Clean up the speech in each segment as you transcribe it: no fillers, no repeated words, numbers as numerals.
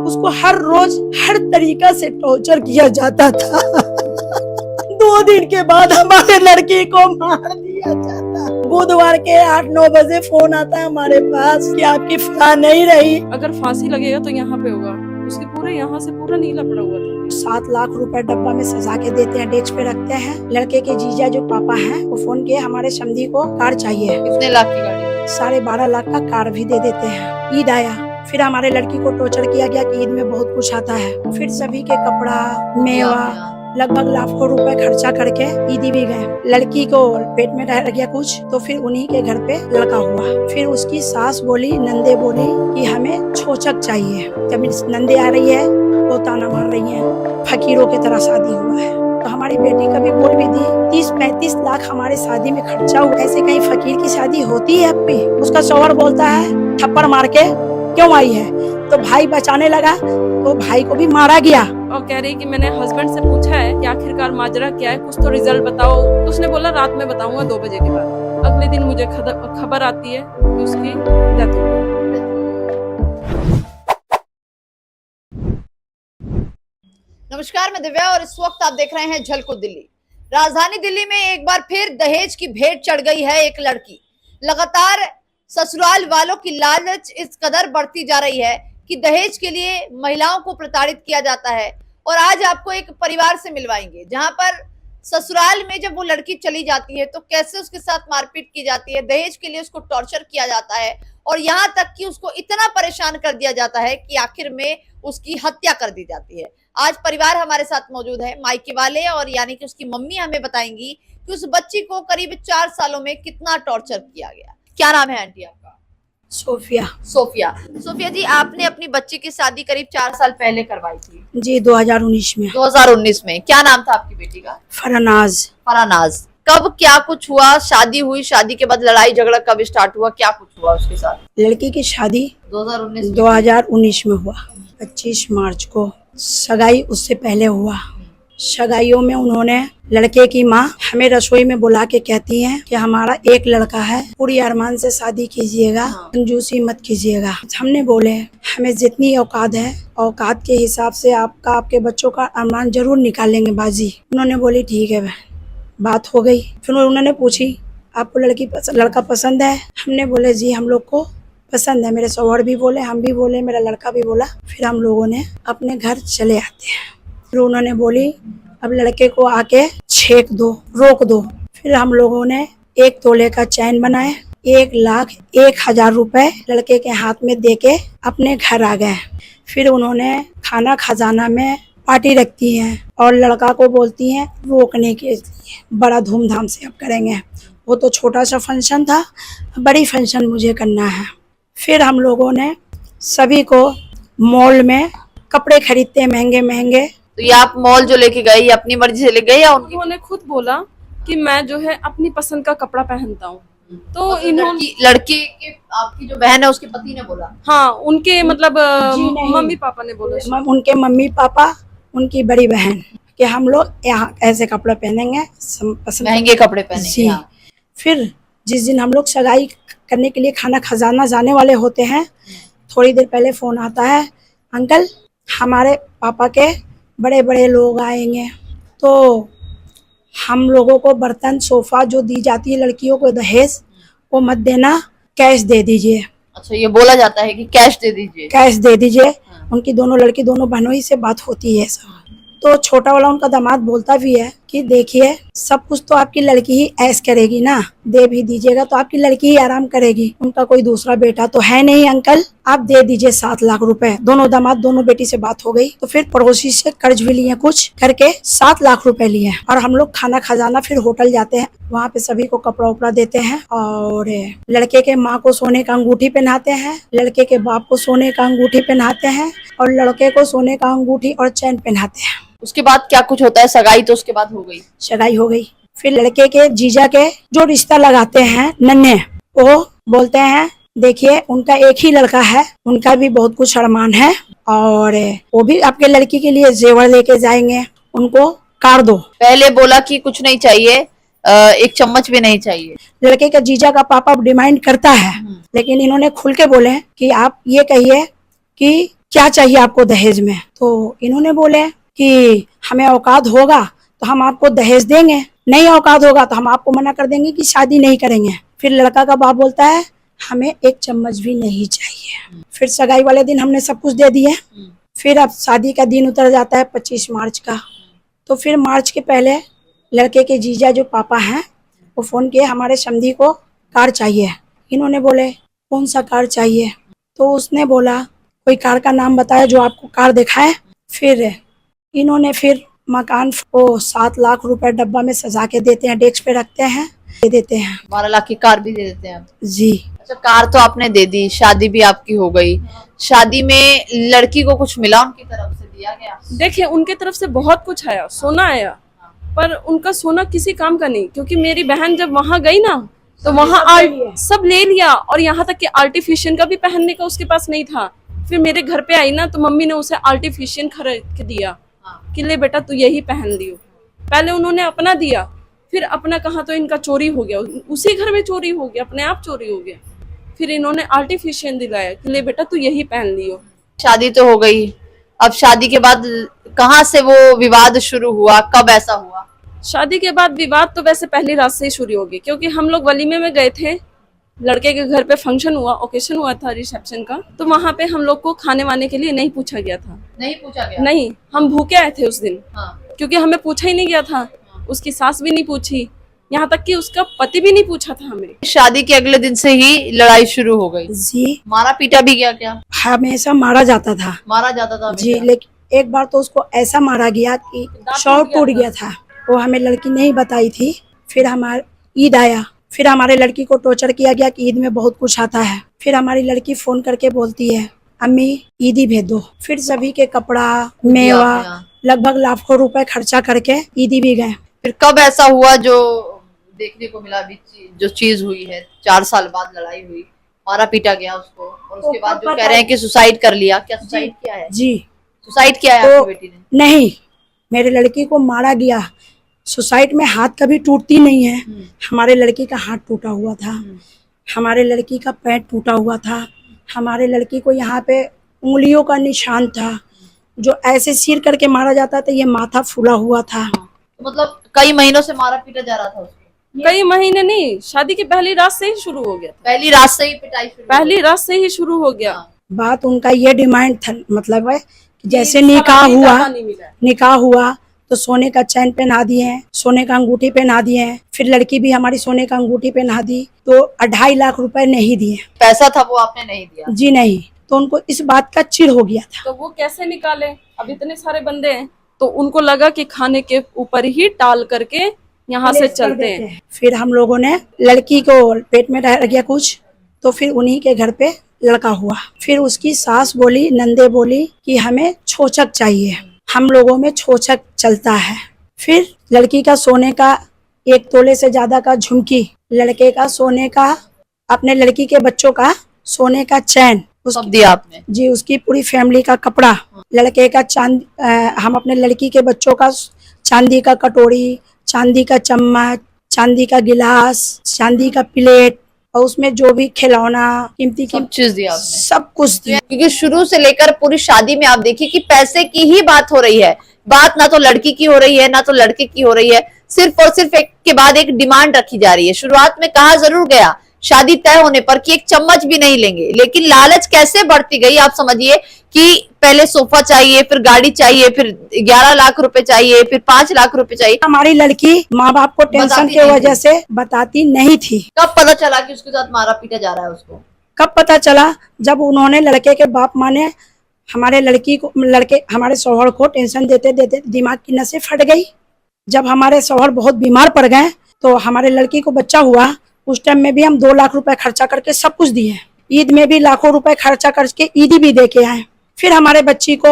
उसको हर रोज हर तरीका से टॉर्चर किया जाता था। 2 दिन के बाद हमारे लड़की को मार दिया जाता। बुधवार के 8-9 बजे फोन आता है हमारे पास कि आपकी फलां नहीं रही। अगर फांसी लगेगा तो यहाँ पे होगा। उसके पूरे यहाँ से पूरा नीला पड़ा हुआ था। 7 लाख रुपए डब्बा में सजा के देते हैं, डेस्क पे रखते हैं। लड़के के जीजा जो पापा हैं वो फोन किए हमारे समधी को कार चाहिए। कितने लाख की गाड़ी? 12.5 लाख का कार भी दे देते हैं। ईद आया, फिर हमारे लड़की को टॉर्चर किया गया कि ईद में बहुत कुछ आता है। फिर सभी के कपड़ा, मेवा, लगभग लाखों रुपए खर्चा करके ईदी भी गए। लड़की को पेट में रह गया कुछ, तो फिर उन्हीं के घर पे लड़का हुआ। फिर उसकी सास बोली, नंदे बोली कि हमें छोचक चाहिए। जब नंदे आ रही है वो ताना मार रही है, फकीरों की तरह शादी हुआ है। तो हमारी बेटी कभी बोल भी दी 30-35 लाख हमारे शादी में खर्चा हुआ। ऐसे कहीं फकीर की शादी होती है? अब भी उसका शौहर बोलता है थप्पड़ मार के क्यों आई है, तो भाई बचाने लगा तो भाई को भी मारा गया। और कह रही कि मैंने हस्बैंड से पूछा है कि आखिरकार माजरा क्या है, कुछ तो रिजल्ट बताओ। तो उसने बोला रात में बताऊंगा 2 बजे के बाद। अगले दिन मुझे खबर आती है कि उसकी डेथ हो गई। नमस्कार, मैं दिव्या और इस वक्त आप देख रहे हैं झलको दिल्ली। राजधानी दिल्ली में एक बार फिर दहेज की भेंट चढ़ गई है एक लड़की। लगातार ससुराल वालों की लालच इस कदर बढ़ती जा रही है कि दहेज के लिए महिलाओं को प्रताड़ित किया जाता है। और आज आपको एक परिवार से मिलवाएंगे जहां पर ससुराल में जब वो लड़की चली जाती है तो कैसे उसके साथ मारपीट की जाती है, दहेज के लिए उसको टॉर्चर किया जाता है और यहाँ तक कि उसको इतना परेशान कर दिया जाता है कि आखिर में उसकी हत्या कर दी जाती है। आज परिवार हमारे साथ मौजूद है, मायके वाले और यानी कि उसकी मम्मी हमें बताएंगी कि उस बच्ची को करीब 4 सालों में कितना टॉर्चर किया गया। क्या नाम है आंटी आपका? सोफिया। सोफिया जी, आपने अपनी बच्ची की शादी करीब 4 साल पहले करवाई थी जी, 2019 में। 2019 में। क्या नाम था आपकी बेटी का? फरानाज। कब क्या कुछ हुआ? शादी हुई, शादी के बाद लड़ाई झगड़ा कब स्टार्ट हुआ, क्या कुछ हुआ उसके साथ? लड़की की शादी 2019 में हुआ। 25 मार्च को सगाई उससे पहले हुआ। सगाइयों में उन्होंने लड़के की माँ हमें रसोई में बुला के कहती हैं कि हमारा एक लड़का है, पूरी अरमान से शादी कीजिएगा, कंजूसी मत कीजिएगा। हमने बोले हमें जितनी औकात है औकात के हिसाब से आपके बच्चों का अरमान जरूर निकालेंगे बाजी। उन्होंने बोली ठीक है, बात हो गई। फिर उन्होंने पूछी आपको लड़का पसंद है? हमने बोले जी हम लोग को पसंद है। मेरे शौहर भी बोले, हम भी बोले, मेरा लड़का भी बोला। फिर हम लोगों ने अपने घर चले आते हैं। फिर उन्होंने बोली अब लड़के को आके छेक दो, रोक दो। फिर हम लोगों ने 1 तोले का चैन बनाए, 1,01,000 रुपए लड़के के हाथ में देके अपने घर आ गए। फिर उन्होंने खाना खजाना में पार्टी रखती हैं और लड़का को बोलती हैं रोकने के लिए बड़ा धूमधाम से अब करेंगे। वो तो छोटा सा फंक्शन था, बड़ी फंक्शन मुझे करना है। फिर हम लोगों ने सभी को मॉल में कपड़े खरीदते हैं महंगे महंगे। तो ये आप मॉल जो लेके गए ये अपनी मर्जी से ले गए या उन्होंने खुद बोला कि मैं जो है अपनी पसंद का कपड़ा पहनता हूँ। तो इन्होंने लड़की के आपकी जो बहन है उसके पति ने बोला? हाँ, उनके मतलब नहीं। मम्मी पापा ने बोला। उनके मम्मी पापा, उनकी बड़ी बहन कि हम लोग यहाँ ऐसे कपड़े पहनेंगे, महंगे कपड़े पहनेंगे। हाँ। फिर जिस दिन हम लोग सगाई करने के लिए खाना खजाना जाने वाले होते हैं, थोड़ी देर पहले फोन आता है अंकल हमारे पापा के बड़े बड़े लोग आएंगे, तो हम लोगों को बर्तन सोफा जो दी जाती है लड़कियों को दहेज वो मत देना, कैश दे दीजिए। अच्छा, ये बोला जाता है कि कैश दे दीजिए? कैश दे दीजिए। उनकी दोनों बहनों ही से बात होती है सब। तो छोटा वाला उनका दामाद बोलता भी है कि देखिए सब कुछ तो आपकी लड़की ही ऐश करेगी ना, दे भी दीजिएगा तो आपकी लड़की ही आराम करेगी, उनका कोई दूसरा बेटा तो है नहीं अंकल, आप दे दीजिए 7 लाख रुपए। दोनों दामाद दोनों बेटी से बात हो गई। तो फिर पड़ोसी से कर्ज भी लिए, कुछ करके 7 लाख रुपए लिए और हम लोग खाना खजाना फिर होटल जाते हैं, वहाँ पे सभी को कपड़ा उपड़ा देते हैं और लड़के के माँ को सोने का अंगूठी पहनाते हैं, लड़के के बाप को सोने का अंगूठी पहनाते हैं और लड़के को सोने का अंगूठी और चैन पहनाते हैं। उसके बाद क्या कुछ होता है? सगाई तो उसके बाद हो गई। सगाई हो गई। फिर लड़के के जीजा के जो रिश्ता लगाते हैं नन्हे, वो बोलते हैं देखिए उनका एक ही लड़का है, उनका भी बहुत कुछ अरमान है और वो भी आपके लड़की के लिए जेवर लेके जाएंगे, उनको कार दो। पहले बोला कि कुछ नहीं चाहिए, 1 चम्मच भी नहीं चाहिए। लड़के का जीजा का पापा डिमांड करता है, लेकिन इन्होंने खुल के बोले कि आप ये कहिए कि क्या चाहिए आपको दहेज में? तो इन्होंने बोले कि हमें औकात होगा तो हम आपको दहेज देंगे, नहीं औकात होगा तो हम आपको मना कर देंगे कि शादी नहीं करेंगे। फिर लड़का का बाप बोलता है हमें एक चम्मच भी नहीं चाहिए। फिर सगाई वाले दिन हमने सब कुछ दे दिए। फिर अब शादी का दिन उतर जाता है 25 मार्च का। तो फिर मार्च के पहले लड़के के जीजा जो पापा हैं वो फोन किए, हमारे समधी को कार चाहिए। इन्होंने बोले कौन सा कार चाहिए? तो उसने बोला कोई कार का नाम बताया जो आपको कार दिखाए। फिर इन्होंने फिर मकान को 7 लाख रुपए डब्बा में सजा के देते हैं, डेस्क पे रखते हैं, दे देते हैं। 12 लाख की कार भी दे देते हैं। जी अच्छा, कार तो आपने दे दी, शादी भी आपकी हो गई। शादी में लड़की को कुछ मिला उनकी तरफ से, दिया गया? देखिए उनके तरफ से बहुत कुछ आया, सोना आया, पर उनका सोना किसी काम का नहीं, क्योंकि मेरी बहन जब वहां गई ना तो वहां सब ले लिया, और यहाँ तक कि आर्टिफिशियल का भी पहनने का उसके पास नहीं था। फिर मेरे घर पे आई ना तो मम्मी ने उसे आर्टिफिशियल खरीद के दिया कि ले बेटा तू यही पहन लियो। पहले उन्होंने अपना दिया, फिर अपना कहा तो इनका चोरी हो गया, उसी घर में चोरी हो गया, अपने आप चोरी हो गया। फिर इन्होंने आर्टिफिशियल दिलाया कि ले बेटा तू यही पहन लियो। शादी तो हो गई, अब शादी के बाद कहाँ से वो विवाद शुरू हुआ, कब ऐसा हुआ? शादी के बाद विवाद तो वैसे पहली रात से ही शुरू हो गई, क्योंकि हम लोग वलीमे में गए थे, लड़के के घर पे फंक्शन हुआ, ओकेशन हुआ था रिसेप्शन का, तो वहाँ पे हम लोग को खाने वाने के लिए नहीं पूछा गया था। नहीं पूछा गया? नहीं, हम भूखे आए थे उस दिन। हाँ। क्योंकि हमें पूछा ही नहीं गया था, उसकी सास भी नहीं पूछी, यहाँ तक कि उसका पति भी नहीं पूछा था हमें। शादी के अगले दिन से ही लड़ाई शुरू हो गई। जी मारा पीटा भी गया क्या? हमेशा मारा जाता था। मारा जाता था जी, हमेशा? लेकिन एक बार तो उसको ऐसा मारा गया कि शॉर्ट टूट गया था। वो हमें लड़की नहीं बताई थी। फिर हमारा ईद आया, फिर हमारे लड़की को टॉर्चर किया गया कि ईद में बहुत कुछ आता है। फिर हमारी लड़की फोन करके बोलती है अम्मी ईदी भेज दो। फिर सभी के कपड़ा मेवा लगभग लाखों रुपए खर्चा करके ईदी भी गए। फिर कब ऐसा हुआ जो देखने को मिला, अभी जो चीज हुई है, 4 साल बाद लड़ाई हुई, मारा पीटा गया उसको, और उसके बाद जो कह रहे हैं कि सुसाइड कर लिया, क्या सुसाइड किया है? जी सुसाइड किया है तो आपकी बेटी ने? नहीं, मेरे लड़की को मारा गया। सुसाइड में हाथ कभी टूटती नहीं है। हमारे लड़की का हाथ टूटा हुआ था, हमारे लड़की का पैर टूटा हुआ था, हमारे लड़की को यहाँ पे उंगलियों का निशान था, जो ऐसे सिर करके मारा जाता था, ये माथा फूला हुआ था। तो मतलब कई महीनों से मारा पीटा जा रहा था उसको? कई महीने नहीं, शादी की पहली रात से ही शुरू हो गया था। पहली रात से ही पिटाई शुरू? पहली रात से ही शुरू हो गया। बात उनका ये डिमांड था, मतलब है कि जैसे कि निकाह सगाई हुआ, ज्यादा नहीं मिला। निकाह हुआ तो सोने का चैन पहना दिए, सोने का अंगूठी पहना दिए। फिर लड़की भी हमारी सोने का अंगूठी पहना दी, तो 2.5 लाख रुपए नहीं दिए। पैसा था वो आपने नहीं दिया? जी नहीं। तो उनको इस बात का चिढ़ हो गया था। तो वो कैसे निकाले, अब इतने सारे बंदे हैं, तो उनको लगा कि खाने के ऊपर ही टाल करके यहाँ से चलते हैं। फिर हम लोगों ने लड़की को पेट में रह गया कुछ, तो फिर उन्हीं के घर पे लड़का हुआ। फिर उसकी सास बोली, नंदे बोली कि हमें छोचक चाहिए, हम लोगों में छोचक चलता है। फिर लड़की का सोने का 1 तोले से ज्यादा का झुमकी, लड़के का सोने का, अपने लड़की के बच्चों का सोने का चैन, सब दिया आपने? जी, उसकी पूरी फैमिली का कपड़ा, लड़के का हम अपने लड़की के बच्चों का चांदी का कटोरी, चांदी का चम्मच, चांदी का गिलास, चांदी का प्लेट, और उसमें जो भी खिलौना कीमती सब चीज दिया आपने? सब कुछ दिया। क्योंकि शुरू से लेकर पूरी शादी में आप देखिए कि पैसे की ही बात हो रही है। बात ना तो लड़की की हो रही है ना तो लड़के की हो रही है, सिर्फ और सिर्फ एक के बाद एक डिमांड रखी जा रही है। शुरुआत में कहा जरूर गया शादी तय होने पर कि 1 चम्मच भी नहीं लेंगे, लेकिन लालच कैसे बढ़ती गई आप समझिए कि पहले सोफा चाहिए, फिर गाड़ी चाहिए, फिर 11 लाख रुपए चाहिए, फिर 5 लाख रुपए चाहिए। हमारी लड़की माँ बाप को टेंशन की वजह से बताती नहीं थी। कब पता चला कि उसके साथ मारा पीटा जा रहा है उसको? कब पता चला? जब उन्होंने, लड़के के बाप माँ ने हमारे हमारे शौहर को टेंशन देते देते दिमाग की नसें फट गई। जब हमारे शौहर बहुत बीमार पड़ गए तो हमारे लड़की को बच्चा हुआ, उस टाइम में भी हम 2 लाख रुपए खर्चा करके सब कुछ दिए। ईद में भी लाखों रुपए खर्चा करके ईदी भी दे के आए। फिर हमारे बच्ची को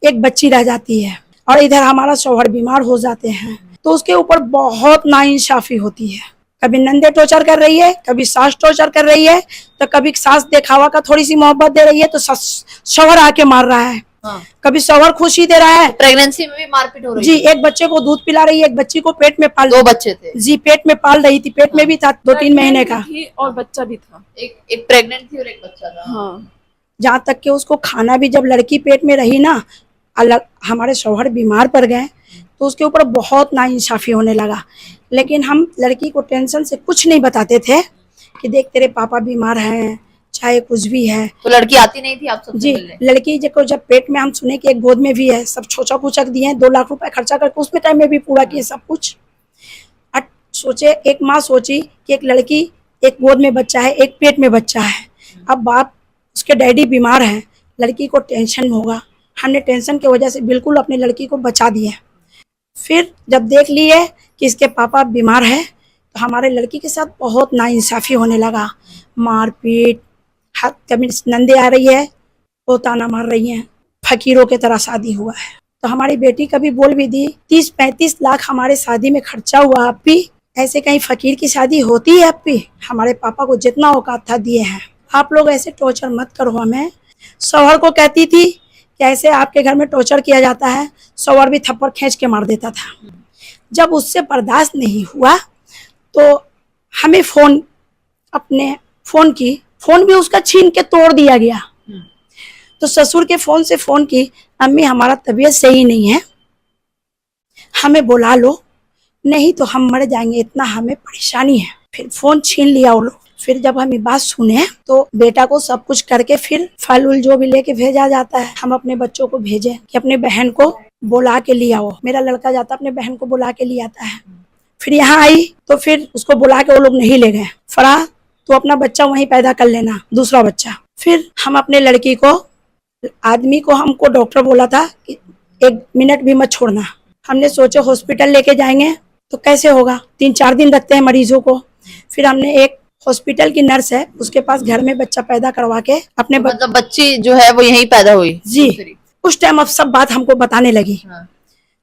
एक बच्ची रह जाती है और इधर हमारा शौहर बीमार हो जाते हैं, तो उसके ऊपर बहुत नाइंसाफी होती है। कभी नंदे टॉर्चर कर रही है, कभी सास टॉर्चर कर रही है, तो कभी सास दिखावा का थोड़ी सी मोहब्बत दे रही है तो शौहर आके मार रहा है। हाँ। कभी शौहर खुशी दे रहा है। प्रेगनेंसी में भी मारपीट हो रही जी, है? एक बच्चे को दूध पिला रही है, एक बच्ची को पेट में पाल 2 बच्चे थे? जी, पेट में पाल रही थी, पेट में भी था 2-3 महीने का। थी और बच्चा भी था। एक प्रेग्नेंट थी और एक बच्चा था। हाँ, जहाँ तक कि उसको खाना भी, जब लड़की पेट में रही ना, अलग हमारे शौहर बीमार पड़ गए तो उसके ऊपर बहुत नाइंसाफ़ी होने लगा। लेकिन हम लड़की को टेंशन से कुछ नहीं बताते थे कि देख तेरे पापा बीमार हैं, चाहे कुछ भी है। तो लड़की आती नहीं थी आप सबसे जी, मिलने? लड़की को जब पेट में हम सुने कि एक गोद में भी है, सब छोचा पूछक दिए हैं, 2 लाख रुपए खर्चा करके उसमें टाइम में भी पूरा किए सब कुछ। सोचे एक माँ सोची कि एक लड़की, एक गोद में बच्चा है, एक पेट में बच्चा है, अब बाप उसके डैडी बीमार हैं, लड़की को टेंशन होगा। हमने टेंशन की वजह से बिल्कुल अपनी लड़की को बचा दिया। फिर जब देख लिए कि इसके पापा बीमार है तो हमारे लड़की के साथ बहुत नाइंसाफ़ी होने लगा, मारपीट। कभी नंदे आ रही है वो ताना मार रही हैं, फकीरों की तरह शादी हुआ है। तो हमारी बेटी कभी बोल भी दी 30-35 लाख हमारे शादी में खर्चा हुआ, अब भी ऐसे कहीं फकीर की शादी होती है? अब भी हमारे पापा को जितना औकात था दिए हैं। आप लोग ऐसे टॉर्चर मत करो हमें। शौहर को कहती थी कि ऐसे आपके घर में टॉर्चर किया जाता है, शौहर भी थप्पड़ खींच के मार देता था। जब उससे बर्दाश्त नहीं हुआ तो हमें फ़ोन, अपने फ़ोन भी उसका छीन के तोड़ दिया गया। तो ससुर के फ़ोन से फ़ोन की, अम्मी हमारा तबीयत सही नहीं है, हमें बुला लो, नहीं तो हम मर जाएंगे, इतना हमें परेशानी है। फिर फ़ोन छीन लिया वो लोग। फिर जब हम ये बात सुने तो बेटा को सब कुछ करके फिर फल उल जो भी लेके भेजा जाता है, हम अपने बच्चों को भेजे कि अपने बहन को बुला के ले आओ। मेरा लड़का जाता अपने बहन को बुला के ले आता है। फिर यहाँ आई तो फिर उसको बुला के वो लोग नहीं ले गए। फराह तो अपना बच्चा वहीं पैदा कर लेना, दूसरा बच्चा। फिर हम अपने लड़की को, आदमी को हमको डॉक्टर बोला था कि 1 मिनट भी मत छोड़ना। हमने सोचा हॉस्पिटल लेके जाएंगे तो कैसे होगा, 3-4 दिन रखते हैं मरीजों को। फिर हमने एक हॉस्पिटल की नर्स है उसके पास घर में बच्चा पैदा करवा के अपने मतलब बच्ची जो है वो यहीं पैदा हुई? जी, उस टाइम अब सब बात हमको बताने लगी। हाँ।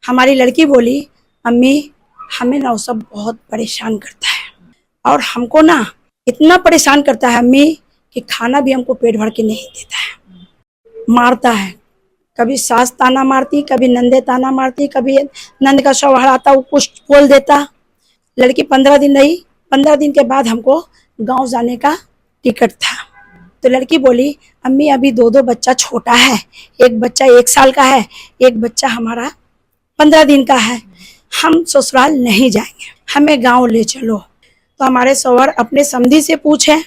हमारी लड़की बोली, अम्मी हमें ना वो सब बहुत परेशान करता है, और हमको ना इतना परेशान करता है अम्मी कि खाना भी हमको पेट भर के नहीं देता है, मारता है। कभी सास ताना मारती, कभी नंदे ताना मारती, कभी नंद का शौहर आता वो कुछ बोल देता। लड़की 15 दिन रही। 15 दिन के बाद हमको गांव जाने का टिकट था। तो लड़की बोली, अम्मी अभी 2 बच्चा छोटा है, एक बच्चा 1 साल का है, एक बच्चा हमारा 15 दिन का है, हम ससुराल नहीं जाएंगे, हमें गांव ले चलो। तो हमारे शौहर अपने समधी से पूछे,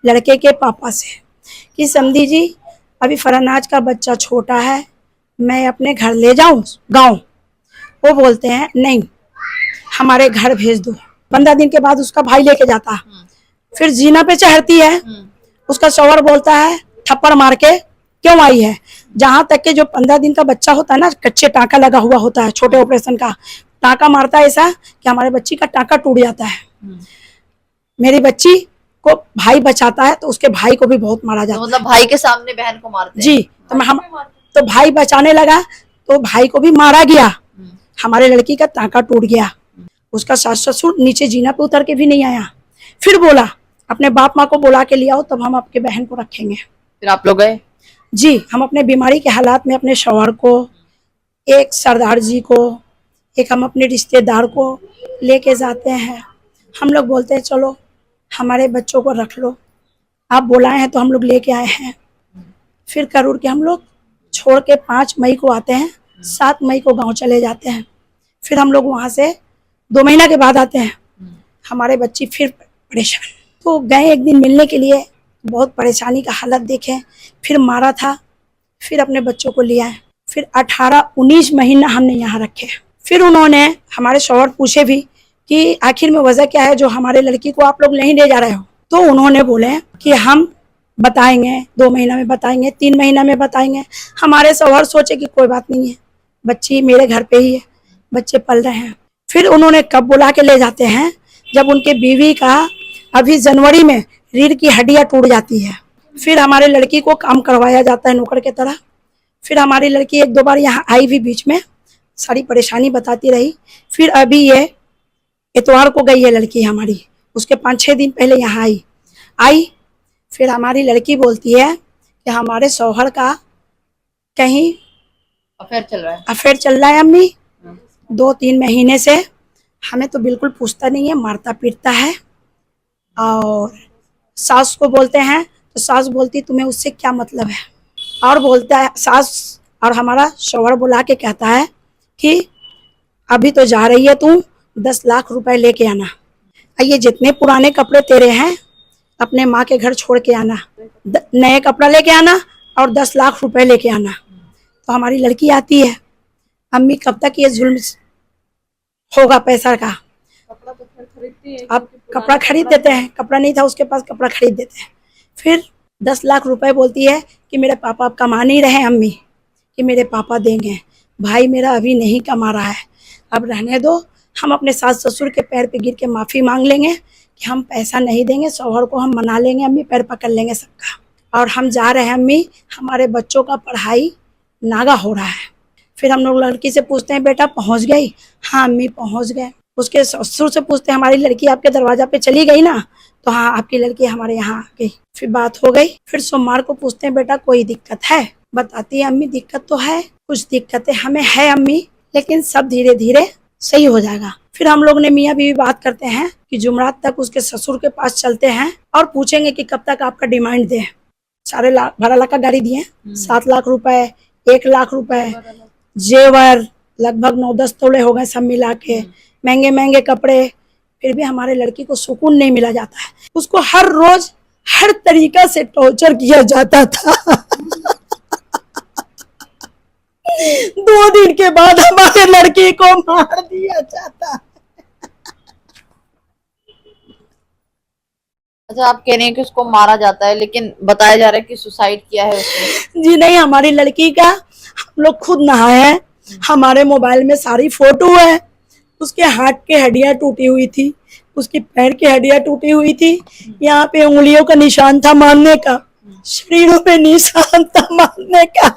लड़के के पापा से, कि समधी जी अभी फरनाज का बच्चा छोटा है, मैं अपने घर ले जाऊं गांव? वो बोलते हैं नहीं, हमारे घर भेज दो। 15 दिन के बाद उसका भाई लेके जाता, फिर जीना पे चढ़ती है। उसका शौहर बोलता है थप्पड़ मार के क्यों आई है? जहाँ तक कि जो 15 दिन का बच्चा होता है ना, कच्चे टाँका लगा हुआ होता है, छोटे ऑपरेशन का टाँका मारता है ऐसा कि हमारे बच्ची का टाँका टूट जाता है। मेरी बच्ची को भाई बचाता है तो उसके भाई को भी बहुत मारा जाता है। मतलब भाई के सामने बहन को मारते हैं? जी, तो भाई बचाने लगा तो भाई को भी मारा गया। हमारे लड़की का टाँका टूट गया। उसका सास ससुर नीचे जीना पे उतर के भी नहीं आया। फिर बोला अपने बाप माँ को बुला के ले आओ, तब हम आपके बहन को रखेंगे। फिर आप लोग गए? जी, हम अपने बीमारी के हालात में अपने शौहर को, एक सरदार जी को, एक हम अपने रिश्तेदार को लेके जाते हैं। हम लोग बोलते हैं चलो हमारे बच्चों को रख लो, आप बुलाए हैं तो हम लोग लेके आए हैं। फिर करूर के हम लोग छोड़ के 5 मई को आते हैं, 7 मई को गांव चले जाते हैं। फिर हम लोग वहाँ से 2 महीना के बाद आते हैं। हमारे बच्ची फिर परेशान, तो गए एक दिन मिलने के लिए, बहुत परेशानी का हालत देखे, फिर मारा था। फिर अपने बच्चों को लिया है। फिर 18-19 महीना हमने यहाँ रखे। फिर उन्होंने, हमारे शौहर पूछे भी कि आखिर में वजह क्या है जो हमारे लड़की को आप लोग नहीं ले जा रहे हो? तो उन्होंने बोले कि हम बताएंगे, 2 महीना में बताएंगे, 3 महीना में बताएंगे। हमारे शौहर सोचे कि कोई बात नहीं है, बच्ची मेरे घर पे ही है, बच्चे पल रहे हैं। फिर उन्होंने कब बुला के ले जाते हैं, जब उनके बीवी का अभी जनवरी में रीढ़ की हड्डियाँ टूट जाती है। फिर हमारे लड़की को काम करवाया जाता है नौकर की तरह। फिर हमारी लड़की 1-2 बार यहाँ आई भी, बीच में सारी परेशानी बताती रही। फिर अभी ये इतवार को गई है लड़की हमारी, उसके 5-6 दिन पहले यहाँ आई। फिर हमारी लड़की बोलती है कि हमारे शौहर का कहीं अफेयर चल रहा है अम्मी, 2-3 महीने से। हमें तो बिल्कुल पूछता नहीं है, मारता पीटता है। और सास को बोलते हैं तो सास बोलती तुम्हें उससे क्या मतलब है। और बोलता है सास और हमारा शौहर बुला के कहता है कि अभी तो जा रही है तू, 10 लाख रुपए लेके आना। ये जितने पुराने कपड़े तेरे हैं अपने माँ के घर छोड़ के आना, नए कपड़ा लेके आना और 10 लाख रुपए लेके आना। तो हमारी लड़की आती है, अम्मी कब तक ये जुल्म होगा पैसा का। कपड़ा तो फिर खरीदती है, अब कपड़ा खरीद देते हैं, कपड़ा नहीं था उसके पास, कपड़ा खरीद देते हैं। फिर 10 लाख रुपए बोलती है कि मेरे पापा अब कमा नहीं रहे अम्मी, कि मेरे पापा देंगे। भाई मेरा अभी नहीं कमा रहा है, अब रहने दो, हम अपने सास ससुर के पैर पे गिर के माफ़ी मांग लेंगे कि हम पैसा नहीं देंगे, शौहर को हम मना लेंगे, अम्मी पैर पकड़ लेंगे सबका, और हम जा रहे हैं अम्मी, हमारे बच्चों का पढ़ाई नागा हो रहा है। फिर हम लोग लड़की से पूछते हैं बेटा पहुंच गई? हाँ अम्मी पहुंच गए। उसके ससुर से पूछते हैं हमारी लड़की आपके दरवाजा पे चली गई ना? तो हाँ आपकी लड़की हमारे यहाँ आ गई। फिर बात हो गई। फिर सोमवार को पूछते हैं बेटा कोई दिक्कत है? बताती है अम्मी दिक्कत तो है, कुछ दिक्कतें हमें है अम्मी, लेकिन सब धीरे धीरे सही हो जाएगा। फिर हम लोग ने मियाँ बीवी बात करते हैं कि जुमरात तक उसके ससुर के पास चलते हैं और पूछेंगे कि कब तक आपका डिमांड दे। 12.5 लाख का गाड़ी दिए, 7 लाख रुपए, 1 लाख रुपए, जेवर लगभग 9-10 तोले हो गए सब मिला के, महंगे महंगे कपड़े। फिर भी हमारे लड़की को सुकून नहीं मिला जाता है, उसको हर रोज हर तरीका से टॉर्चर किया जाता था। 2 दिन के बाद हमारे लड़की को मार दिया जाता। अच्छा, आप कह रहे हैं कि उसको मारा जाता है, लेकिन बताया जा रहा है कि सुसाइड किया है उसने। जी नहीं, हमारी लड़की का हम लोग खुद नहाए हैं, हमारे मोबाइल में सारी फोटो है। उसके हाथ की हड्डियां टूटी हुई थी, उसकी पैर की हड्डियां टूटी हुई थी, यहाँ पे उंगलियों का निशान था मारने का, शरीरों पे निशान था मारने का।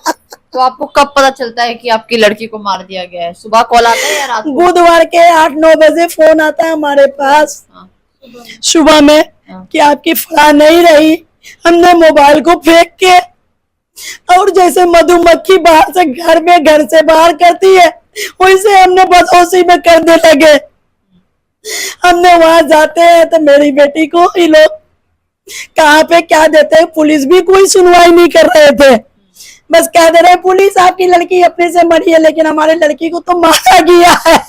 तो आपको कब पता चलता है कि आपकी लड़की को मार दिया गया है? सुबह कॉल आता है या रात को? बुधवार के 8-9 बजे फोन आता है हमारे पास सुबह में कि आपकी फला नहीं रही। हमने मोबाइल को फेंक के, और जैसे मधुमक्खी बाहर से घर से बाहर करती है वैसे हमने बदहोशी में करने लगे। हमने वहां जाते हैं तो मेरी बेटी को ये लोग कहाँ पे क्या देते हैं, पुलिस भी कोई सुनवाई नहीं कर रहे थे, बस कह दे रहे पुलिस आपकी लड़की अपने से मरी है, लेकिन हमारे लड़की को तो मारा गया है।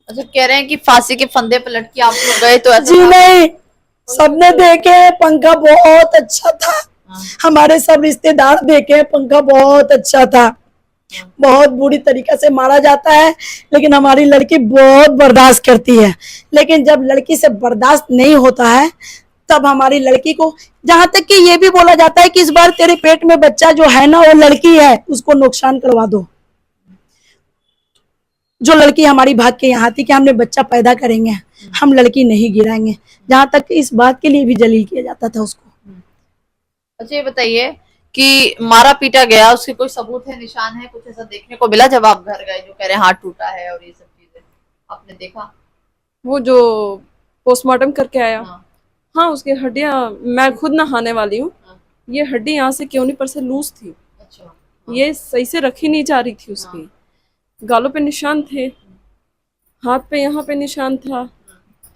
अच्छा, कह रहे हैं कि फांसी के फंदे पे लटकी आप लोग गए तो ऐसा जी नहीं, सबने देखे पंखा बहुत अच्छा था, हमारे सब रिश्तेदार देखे पंखा बहुत अच्छा था। बहुत बुरी तरीके से मारा जाता है, लेकिन हमारी लड़की बहुत बर्दाश्त करती है। लेकिन जब लड़की से बर्दाश्त नहीं होता है तब हमारी लड़की को, जहां तक कि ये भी बोला जाता है कि इस बार तेरे पेट में बच्चा जो है ना वो लड़की है, उसको नुकसान करवा दो। जो लड़की हमारी भाग के यहाँ थी कि हमने बच्चा पैदा करेंगे, हम लड़की नहीं गिराएंगे, जहां तक कि इस बात के लिए भी जलील किया जाता था उसको। अच्छा, ये बताइए कि मारा पीटा गया, उसके कोई सबूत है, निशान है, कुछ ऐसा देखने को मिला जब आप घर गए? जो कह रहे हैं हाथ टूटा है और ये सब चीजें आपने देखा? वो जो पोस्टमार्टम करके आया, हाँ। हाँ उसकी हड्डियां, मैं खुद नहाने वाली हूँ, हाँ। ये हड्डी यहाँ से क्यों नहीं पर से लूज थी, अच्छा। ये सही से रखी नहीं जा रही थी। उसकी गालों पे निशान थे, हाथ पे यहाँ पे निशान था,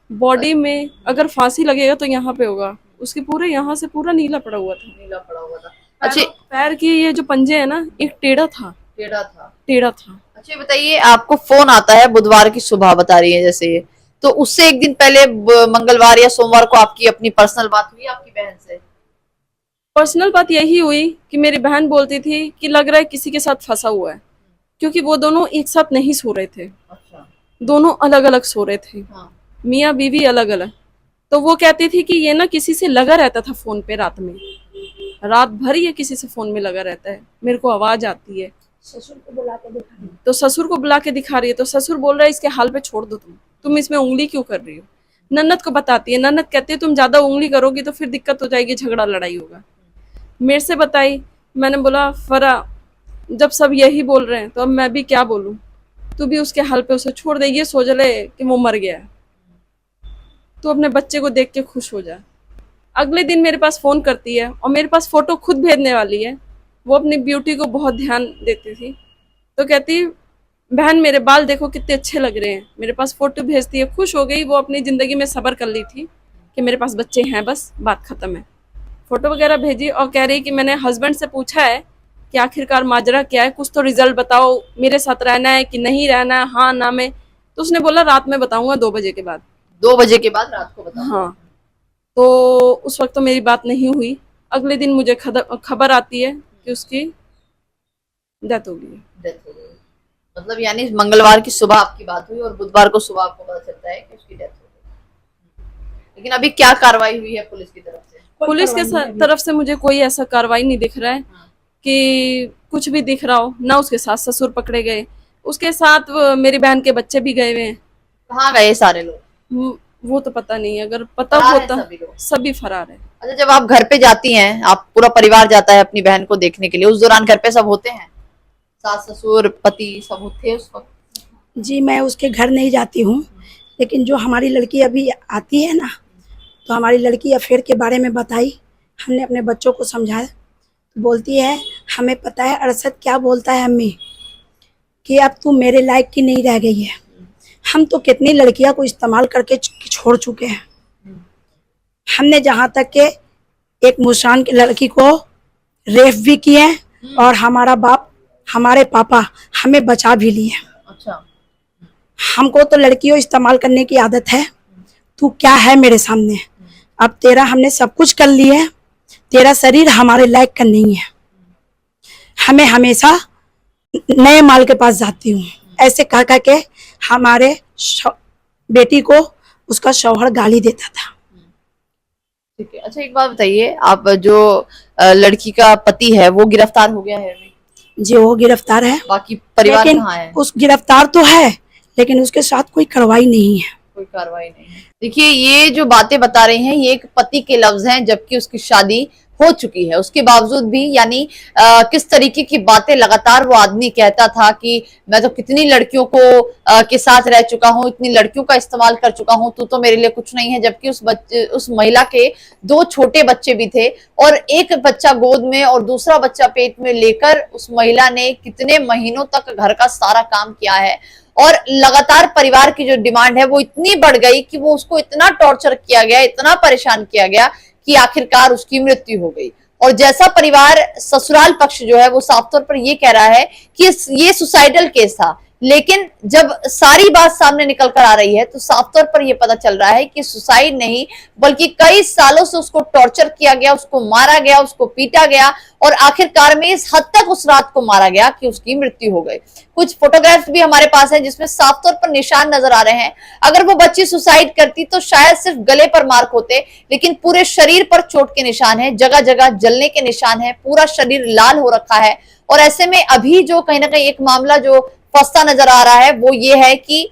बॉडी में अगर फांसी लगेगा तो यहाँ पे होगा, उसके पूरे यहाँ से पूरा नीला पड़ा हुआ था। नीला पड़ा हुआ था। अच्छा, पैर की ये जो पंजे है ना, एक टेढ़ा था। टेढ़ा था। टेढ़ा था। अच्छा, ये बताइए, आपको फोन आता है बुधवार की सुबह, बता रही है जैसे ये, तो उससे एक दिन पहले मंगलवार या सोमवार को आपकी अपनी पर्सनल बात हुई आपकी बहन से? पर्सनल बात यही हुई कि मेरी बहन बोलती थी कि लग रहा है किसी के साथ फंसा हुआ है, क्योंकि वो दोनों एक साथ नहीं सो रहे थे। अच्छा। दोनों अलग अलग सो रहे थे। हाँ। मियाँ बीवी अलग अलग। तो वो कहती थी कि ये ना किसी से लगा रहता था फोन पे, रात में, रात भर ये किसी से फोन में लगा रहता है, मेरे को आवाज आती है। ससुर को बुला के दिखा रही, तो ससुर को बुला के दिखा रही है, तो ससुर बोल रहा है इसके हाल पे छोड़ दो, तुम इसमें उंगली क्यों कर रही हो। नन्नत को बताती है, नन्नत कहती है तुम ज्यादा उंगली करोगी तो फिर दिक्कत हो जाएगी, झगड़ा लड़ाई होगा। मेरे से बताई, मैंने बोला फरा जब सब यही बोल रहे हैं तो अब मैं भी क्या बोलूं, तू भी उसके हाल पे उसे छोड़ दे, ये सोच ले कि वो मर गया है, तू अपने बच्चे को देख के खुश हो जा। अगले दिन मेरे पास फोन करती है और मेरे पास फोटो खुद भेजने वाली है। वो अपनी ब्यूटी को बहुत ध्यान देती थी, तो कहती बहन मेरे बाल देखो कितने अच्छे लग रहे हैं, मेरे पास फोटो भेजती है। खुश हो गई वो, अपनी जिंदगी में सब्र कर ली थी कि मेरे पास बच्चे हैं, बस बात खत्म है। फोटो वगैरह भेजी और कह रही कि मैंने हस्बैंड से पूछा है कि आखिरकार माजरा क्या है, कुछ तो रिजल्ट बताओ, मेरे साथ रहना है कि नहीं रहना है, हाँ ना में। तो उसने बोला रात में बताऊंगा 2 बजे के बाद। 2 बजे के बाद रात को बताओ। हाँ, तो उस वक्त तो मेरी बात नहीं हुई। अगले दिन मुझे खबर आती है कि उसकी डेथ हो गई। डेथ हो गई, मतलब यानी मंगलवार की सुबह आपकी बात हुई और बुधवार को सुबह आपको पता चलता है कि उसकी डेथ हो गई। लेकिन अभी क्या कार्रवाई हुई है पुलिस की तरफ से? पुलिस के तरफ से मुझे कोई ऐसा कार्रवाई नहीं दिख रहा है कि कुछ भी दिख रहा हो। ना उसके सास ससुर पकड़े गए, उसके साथ मेरी बहन के बच्चे भी गए हुए हैं। कहाँ गए सारे लोग? वो तो पता नहीं, अगर पता फरार होता। हैं सभी फरार है। अच्छा, जब आप घर पे जाती हैं, आप पूरा परिवार जाता है अपनी बहन को देखने के लिए, उस दौरान घर पे सब होते हैं, सास ससुर पति सब होते हैं उस वक्त? जी मैं उसके घर नहीं जाती हूँ, लेकिन जो हमारी लड़की अभी आती है ना, तो हमारी लड़की अफेयर के बारे में बताई, हमने अपने बच्चों को समझाया। तो बोलती है हमें पता है अरशद क्या बोलता है अम्मी, कि अब तू मेरे लायक की नहीं रह गई है। हम तो कितनी लड़कियां को इस्तेमाल करके छोड़ चुके हैं। हमने जहाँ तक के एक मुस्कान की लड़की को रेप भी किए और हमारे पापा हमें बचा भी लिए। अच्छा, हमको तो लड़कियों इस्तेमाल करने की आदत है। तू क्या है मेरे सामने? अब तेरा हमने सब कुछ कर लिया है, तेरा शरीर हमारे लायक का नहीं है। हमें हमेशा नए माल के पास जाती हूँ, ऐसे कह कह के हमारे बेटी को उसका शौहर गाली देता था। ठीक है। अच्छा, एक बात बताइए, आप जो लड़की का पति है वो गिरफ्तार हो गया है अभी? जी वो गिरफ्तार है, बाकी परिवार लेकिन कहाँ है? उस गिरफ्तार तो है, लेकिन उसके साथ कोई कार्रवाई नहीं है। कोई कार्रवाई नहीं है। देखिए, ये जो बातें बता रहे हैं ये एक पति के लफ्ज हैं, जबकि उसकी शादी हो चुकी है। उसके बावजूद भी यानी किस तरीके की बातें लगातार वो आदमी कहता था कि मैं तो कितनी लड़कियों को के साथ रह चुका हूँ, इतनी लड़कियों का इस्तेमाल कर चुका हूँ, तू तो मेरे लिए कुछ नहीं है। जबकि उस महिला के 2 छोटे बच्चे भी थे और एक बच्चा गोद में और दूसरा बच्चा पेट में लेकर उस महिला ने कितने महीनों तक घर का सारा काम किया है। और लगातार परिवार की जो डिमांड है वो इतनी बढ़ गई कि वो उसको इतना टॉर्चर किया गया, इतना परेशान किया गया कि आखिरकार उसकी मृत्यु हो गई। और जैसा परिवार, ससुराल पक्ष जो है वो साफ तौर पर ये कह रहा है कि ये सुसाइडल केस था, लेकिन जब सारी बात सामने निकल कर आ रही है तो साफ तौर पर यह पता चल रहा है कि सुसाइड नहीं बल्कि कई सालों से उसको टॉर्चर किया गया, उसको मारा गया, उसको पीटा गया और आखिरकार में इस हद तक उस रात को मारा गया कि उसकी मृत्यु हो गई। कुछ फोटोग्राफ्स भी हमारे पास है जिसमें साफ तौर पर निशान नजर आ रहे हैं। अगर वो बच्ची सुसाइड करती तो शायद सिर्फ गले पर मार्क होते, लेकिन पूरे शरीर पर चोट के निशान है, जगह जगह जलने के निशान है, पूरा शरीर लाल हो रखा है। और ऐसे में अभी जो कहीं ना कहीं एक मामला जो फंसता नजर आ रहा है वो ये है कि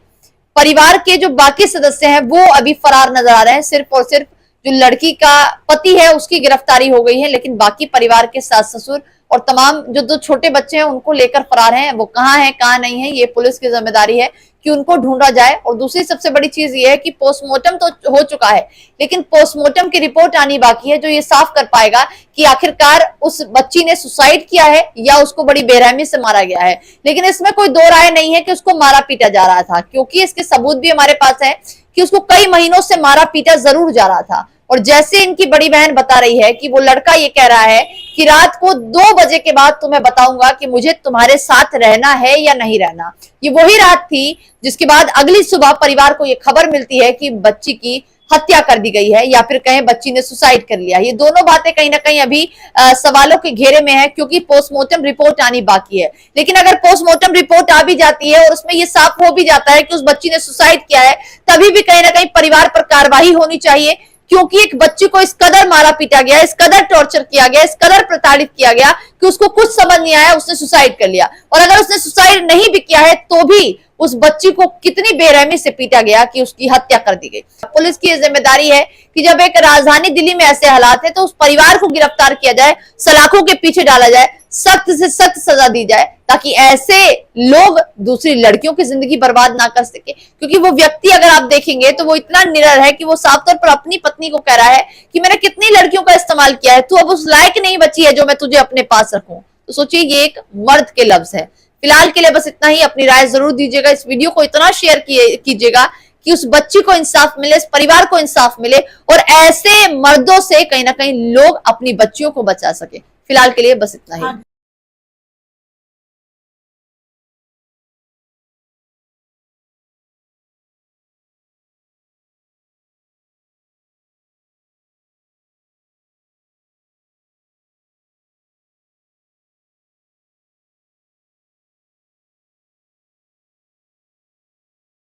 परिवार के जो बाकी सदस्य हैं वो अभी फरार नजर आ रहे हैं। सिर्फ और सिर्फ जो लड़की का पति है उसकी गिरफ्तारी हो गई है, लेकिन बाकी परिवार के सास ससुर और तमाम जो 2 छोटे बच्चे हैं उनको लेकर फरार हैं। वो कहाँ हैं कहाँ नहीं है ये पुलिस की जिम्मेदारी है कि उनको ढूंढा जाए। और दूसरी सबसे बड़ी चीज ये है कि पोस्टमार्टम तो हो चुका है, लेकिन पोस्टमार्टम की रिपोर्ट आनी बाकी है जो ये साफ कर पाएगा कि आखिरकार उस बच्ची ने सुसाइड किया है या उसको बड़ी बेरहमी से मारा गया है। लेकिन इसमें कोई दो राय नहीं है कि उसको मारा पीटा जा रहा था, क्योंकि इसके सबूत भी हमारे पास है कि उसको कई महीनों से मारा पीटा जरूर जा रहा था। और जैसे इनकी बड़ी बहन बता रही है कि वो लड़का ये कह रहा है कि रात को 2 बजे के बाद तुम्हें बताऊंगा कि मुझे तुम्हारे साथ रहना है या नहीं रहना। ये वही रात थी जिसके बाद अगली सुबह परिवार को ये खबर मिलती है कि बच्ची की हत्या कर दी गई है या फिर कहें बच्ची ने सुसाइड कर लिया। ये दोनों बातें कहीं ना कहीं अभी सवालों के घेरे में है, क्योंकि पोस्टमार्टम रिपोर्ट आनी बाकी है। लेकिन अगर पोस्टमार्टम रिपोर्ट आ भी जाती है और उसमें ये साफ हो भी जाता है कि उस बच्ची ने सुसाइड किया है, तभी भी कहीं ना कहीं परिवार पर कार्रवाई होनी चाहिए, क्योंकि एक बच्ची को इस कदर मारा पीटा गया, इस कदर टॉर्चर किया गया, इस कदर प्रताड़ित किया गया कि उसको कुछ समझ नहीं आया, उसने सुसाइड कर लिया। और अगर उसने सुसाइड नहीं भी किया है तो भी उस बच्ची को कितनी बेरहमी से पीटा गया कि उसकी हत्या कर दी गई। पुलिस की जिम्मेदारी है कि जब एक राजधानी दिल्ली में ऐसे हालात है तो उस परिवार को गिरफ्तार किया जाए, सलाखों के पीछे डाला जाए, सख्त से सख्त सजा दी जाए, ताकि ऐसे लोग दूसरी लड़कियों की जिंदगी बर्बाद ना कर सके। क्योंकि वो व्यक्ति अगर आप देखेंगे तो वो इतना निडर है कि वो साफ तौर पर अपनी पत्नी को कह रहा है कि मैंने कितनी लड़कियों का इस्तेमाल किया है, तू अब उस लायक नहीं बची है जो मैं तुझे अपने पास रखूं। तो सोचिए, ये एक मर्द के लफ्ज है। फिलहाल के लिए बस इतना ही। अपनी राय जरूर दीजिएगा, इस वीडियो को इतना शेयर कीजिएगा कि उस बच्ची को इंसाफ मिले, इस परिवार को इंसाफ मिले और ऐसे मर्दों से कहीं ना कहीं लोग अपनी बच्चियों को बचा सके। फिलहाल के लिए बस इतना ही।